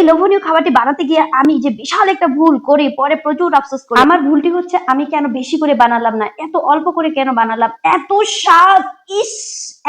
লোভনীয় খাবারটি বানাতে গিয়ে আমি যে বিশাল একটা ভুল করি, পরে প্রচুর আফসোস করি। আমার ভুলটি হচ্ছে আমি কেন বেশি করে বানালাম না, এত অল্প করে কেন বানালাম। এত স্বাদ, ইস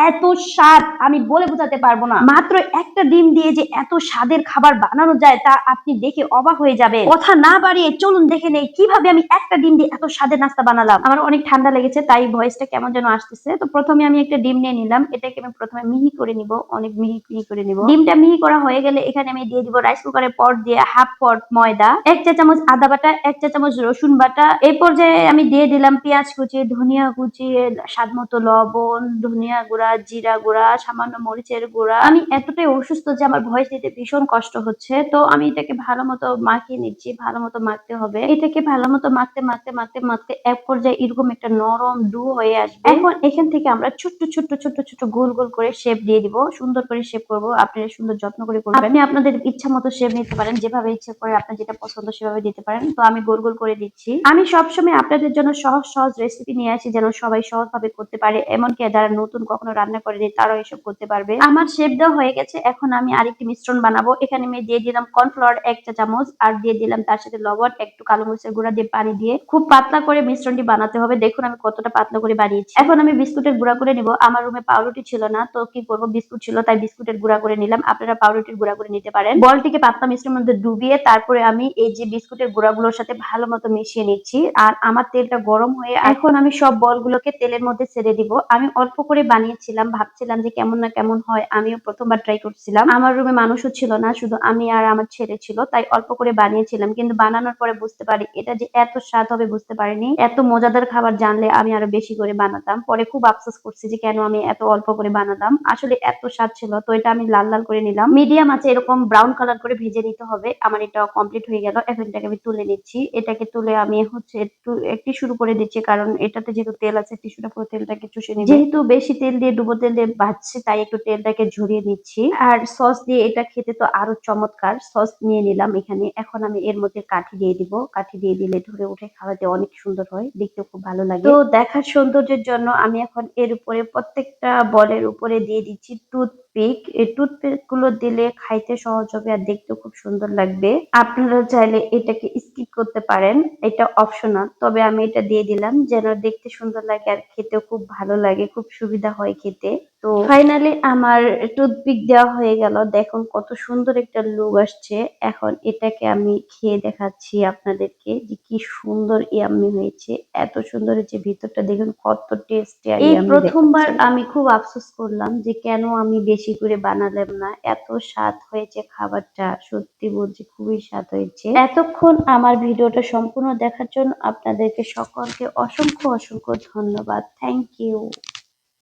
এত স্বাদ আমি বলে বোঝাতে পারবো না। মাত্র একটা ডিম দিয়ে যে এত স্বাদের খাবার বানানো যায় তা আপনি দেখে অবাক হয়ে যাবে। কথা না বাড়িয়ে চলুন দেখে নেই কিভাবে আমি একটা ডিম দিয়ে এত স্বাদের নাস্তা বানালাম। আমার অনেক ঠান্ডা লেগেছে তাই ভয়েসটা কেমন যেন আসতেছে। তো প্রথমে আমি একটা ডিম নিয়ে নিলাম, এটাকে আমি প্রথমে মিহি করে নিব, অনেক মিহি করে নিব। ডিমটা মিহি করা হয়ে গেলে এখানে আমি দিয়ে দিব রাইস কুকারের পট দিয়ে হাফ পট ময়দা, 1 চা চামচ আদা বাটা, 1 চা চামচ রসুন বাটা। এই পর্যায়ে আমি দিয়ে দিলাম পেঁয়াজ কুচি, ধনিয়া কুচি, স্বাদ মতো লবণ, ধনিয়া গুঁড়া, জিরা গুঁড়া, সামান্য মরিচের গুঁড়া। আমি এতটাই অসুস্থ যে আমার ভয়েস দিতে ভীষণ কষ্ট হচ্ছে, তো আমি এটাকে ভালো মতো মাখিয়ে নিচ্ছি। ভালো মতো মাখতে হবে, এটাকে ভালো মতো মাখতে মাখতে মাখতে মাখতে এক পর্যায়ে এরকম একটা নরম ডু হয়ে আসবে। এখন এখান থেকে আমরা ছোট্ট ছোট্ট ছোট্ট ছোট্ট গোল গোল করে শেপ দিয়ে দিব। সুন্দর করে শেপ করব, আপনারা সুন্দর যত্ন করে করবেন। আপনি আপনাদের ইচ্ছা মতো শেপ নিতে পারেন, যেভাবে ইচ্ছা করে আপনার যেটা পছন্দ সেভাবে দিতে পারেন। তো আমি গোল গোল করে দিচ্ছি। আমি সবসময় আপনাদের জন্য সহজ সহজ রেসিপি নিয়ে আসি যেন সবাই সহজভাবে করতে পারে, এমনকি যারা নতুন কখনো রান্না করেনি তারাও এসব করতে পারবে। আমার শেপ দেওয়া হয়ে গেছে, এখন আমি আরেকটি মিশ্রণ বানাবো। এখানে আমি দিয়ে দিলাম কর্নফ্লাওয়ার 1 চা চামচ, আর দিয়ে দিলাম তার সাথে লবণ, একটু কালো মরিচের গুঁড়া দিয়ে পানি দিয়ে খুব পাতলা করে মিশ্রণটি বানাতে হবে। দেখুন আমি কতটা পাতলা করে বানিয়েছি। এখন আমি বিস্কুটের গুঁড়া করে নিব। আমার রুমে পাউরুটি ছিল না, তো কি করব, বিস্কুট ছিল তাই বিস্কুটের গুঁড়া করে নিলাম। আপনারা পাউরুটির গুঁড়া করে নিতে পারেন। বলটিকে পাতলা মিশ্রণের মধ্যে ডুবিয়ে তারপরে আমি এই যে বিস্কুটের গুঁড়াগুলোর সাথে ভালো মতো মিশিয়ে নিচ্ছি। আর আমার তেলটা গরম হয়ে এখন আমি সব বলগুলোকে তেলের মধ্যে ছেড়ে দিব। আমি অল্প করে বানিয়েছিলাম, ভাবছিলাম যে কেমন না কেমন হয়, আমিও প্রথমবার ট্রাই করছিলাম। আমার রুমে মানুষও ছিল না, শুধু আমি আর আমার ছেলে ছিল, তাই অল্প করে বানিয়েছিলাম। কিন্তু বানানোর পরে বুঝতে পারি এটা যে এত স্বাদ হবে বুঝতে পারিনি। এত মজাদার খাবার জানলে আমি আরো বেশি করে বানাতাম। পরে খুব আফসোস করছি যে কেন আমি এত অল্প করে বানাতাম, আসলে এত স্বাদ ছিল। তো এটা আমি লাল লাল করে নিলাম, মিডিয়াম আছে এরকম ব্রাউন কালার করে ভেজে নিতে হবে। আমার এটা কমপ্লিট হয়ে গেল। এখন এটাকে আমি তুলে নিচ্ছি। এটাকে তুলে আমি হচ্ছে একটু শুরু করে দিচ্ছি, কারণ এটাতে যেহেতু তেল আছে টিস্যুটা পুরো তেলটাকে চুষে নেবে। যেহেতু বেশি তেল দিয়ে ডুবো তেল দিয়ে ভাজছি তাই একটু তেলটাকে ঝরিয়ে নিচ্ছি। আর সস দিয়ে এটা খেতে তো আরো চমৎকার। সস নিয়ে নিলাম এখানে। এখন আমি এর মধ্যে কাঠি দিয়ে দিব। কাঠি দিয়ে দিলে ধরে উঠে খাওয়াতে অনেক সুন্দর হয়, দেখতে খুব ভালো লাগে। তো দেখার সৌন্দর্যের জন্য আমি এখন এর উপরে প্রত্যেকটা বলের উপরে দিয়ে দিচ্ছি টুথপিক। এই টুথপিক গুলো দিলে খাইতে সহজ হবে আর দেখতে খুব সুন্দর লাগবে। আপনারা চাইলে এটাকে স্কিপ করতে পারেন, এটা অপশনাল, তবে আমি এটা দিয়ে দিলাম যেন দেখতে সুন্দর লাগে আর খেতেও খুব ভালো লাগে, খুব সুবিধা হয় খেতে। তো ফাইনালি আমার টুথপিক দেওয়া হয়ে গেল। দেখুন কত সুন্দর একটা লুক আসছে। এখন এটাকে আমি খেয়ে দেখাচ্ছি আপনাদেরকে যে কি সুন্দর ইয়াম্মি হয়েছে। এত সুন্দর হয়েছে, ভিতরটা দেখুন কত টেস্টি আর ইয়াম্মি। এই প্রথমবার আমি খুব আফসোস করলাম যে কেন আমি বেশি করে বানালাম না। এত স্বাদ হয়েছে খাবারটা, সত্যি বলছি খুবই স্বাদ হয়েছে। এতক্ষণ আমার ভিডিওটা সম্পূর্ণ দেখার জন্য আপনাদেরকে সকলকে অসংখ্য অসংখ্য ধন্যবাদ। Thank you.